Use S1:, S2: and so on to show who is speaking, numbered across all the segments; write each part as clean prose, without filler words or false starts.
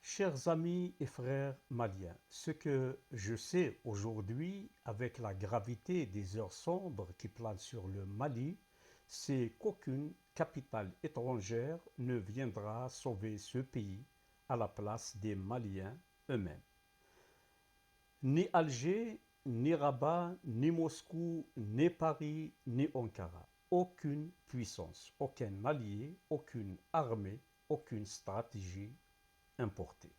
S1: Chers amis et frères maliens, ce que je sais aujourd'hui, avec la gravité des heures sombres qui planent sur le Mali, c'est qu'aucune capitale étrangère ne viendra sauver ce pays à la place des Maliens eux-mêmes. Ni Alger, ni Rabat, ni Moscou, ni Paris, ni Ankara. Aucune puissance, aucun allié, aucune armée, aucune stratégie importée.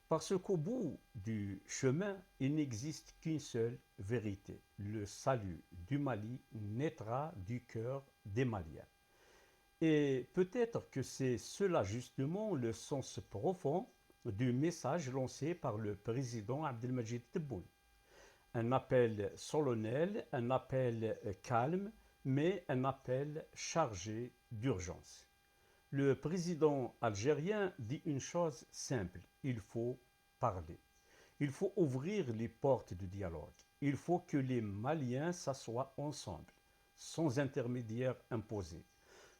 S1: Parce qu'au bout du chemin, il n'existe qu'une seule vérité. Le salut du Mali naîtra du cœur des Maliens. Et peut-être que c'est cela justement le sens profond du message lancé par le président Abdelmajid Tebboune. Un appel solennel, un appel calme, mais un appel chargé d'urgence. Le président algérien dit une chose simple, il faut parler. Il faut ouvrir les portes du dialogue. Il faut que les Maliens s'assoient ensemble, sans intermédiaire imposé,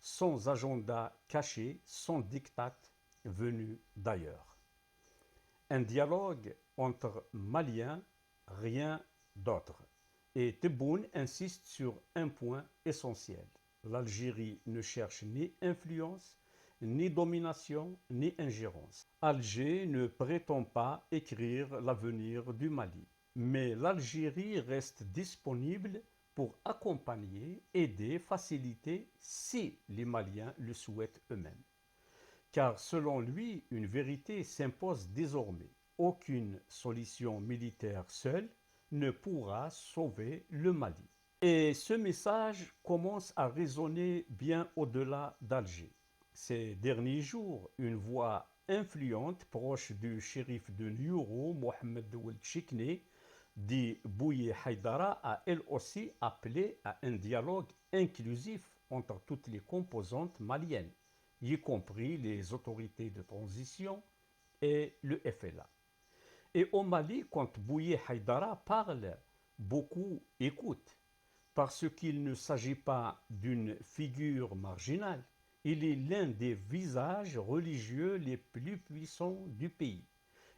S1: sans agenda caché, sans diktat venu d'ailleurs. Un dialogue entre Maliens, rien d'autre. Et Tebboune insiste sur un point essentiel. L'Algérie ne cherche ni influence, ni domination, ni ingérence. Alger ne prétend pas écrire l'avenir du Mali, mais l'Algérie reste disponible pour accompagner, aider, faciliter si les Maliens le souhaitent eux-mêmes. Car selon lui, une vérité s'impose désormais. Aucune solution militaire seule ne pourra sauver le Mali. Et ce message commence à résonner bien au-delà d'Alger. Ces derniers jours, une voix influente proche du shérif de Nioro, Mohamed Ould Chikne, dit Bouye Haïdara, a elle aussi appelé à un dialogue inclusif entre toutes les composantes maliennes, y compris les autorités de transition et le FLA. Et au Mali, quand Bouye Haïdara parle, beaucoup écoutent, parce qu'il ne s'agit pas d'une figure marginale, il est l'un des visages religieux les plus puissants du pays,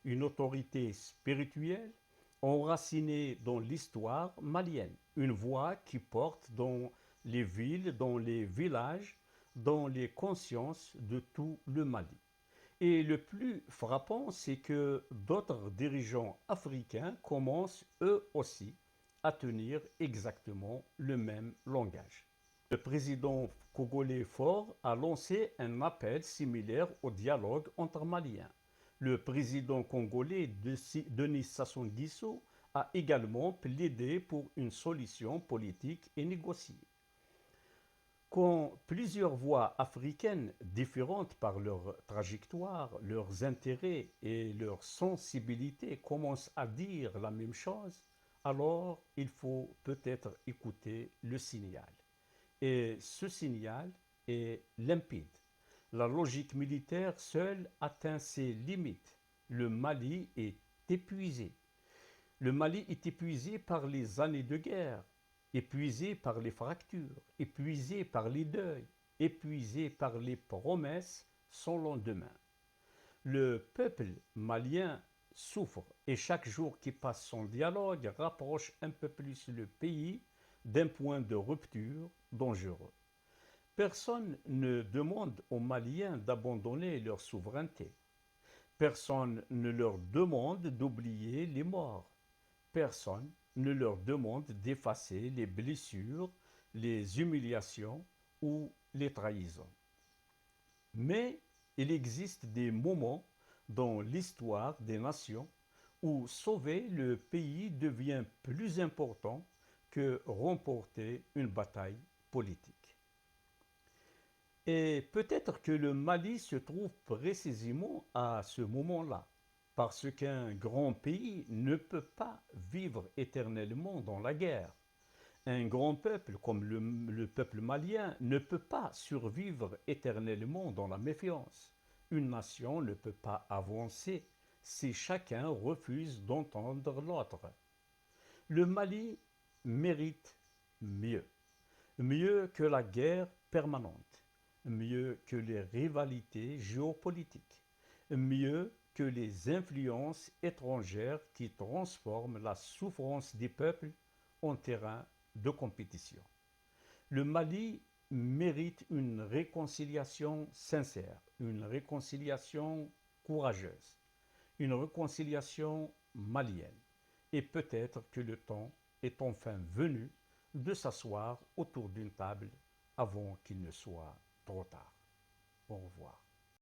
S1: une autorité spirituelle enracinée dans l'histoire malienne, une voix qui porte dans les villes, dans les villages, dans les consciences de tout le Mali. Et le plus frappant, c'est que d'autres dirigeants africains commencent eux aussi à tenir exactement le même langage. Le président congolais Faure a lancé un appel similaire au dialogue entre Maliens. Le président congolais Denis Sassou Nguesso a également plaidé pour une solution politique et négociée. Quand plusieurs voix africaines différentes par leur trajectoire, leurs intérêts et leur sensibilité commencent à dire la même chose, alors il faut peut-être écouter le signal. Et ce signal est limpide. La logique militaire seule atteint ses limites. Le Mali est épuisé. Le Mali est épuisé par les années de guerre, épuisé par les fractures, épuisé par les deuils, épuisé par les promesses sans lendemain. Le peuple malien souffre et chaque jour qui passe son dialogue rapproche un peu plus le pays d'un point de rupture dangereux. Personne ne demande aux Maliens d'abandonner leur souveraineté. Personne ne leur demande d'oublier les morts. Personne ne leur demande d'effacer les blessures, les humiliations ou les trahisons. Mais il existe des moments dans l'histoire des nations où sauver le pays devient plus important que remporter une bataille politique. Et peut-être que le Mali se trouve précisément à ce moment-là, parce qu'un grand pays ne peut pas vivre éternellement dans la guerre. Un grand peuple comme le peuple malien ne peut pas survivre éternellement dans la méfiance. Une nation ne peut pas avancer si chacun refuse d'entendre l'autre. Le Mali mérite mieux, mieux que la guerre permanente, mieux que les rivalités géopolitiques, mieux que les influences étrangères qui transforment la souffrance des peuples en terrain de compétition. Le Mali mérite une réconciliation sincère, une réconciliation courageuse, une réconciliation malienne. Et peut-être que le temps est enfin venu de s'asseoir autour d'une table avant qu'il ne soit trop tard. Au revoir.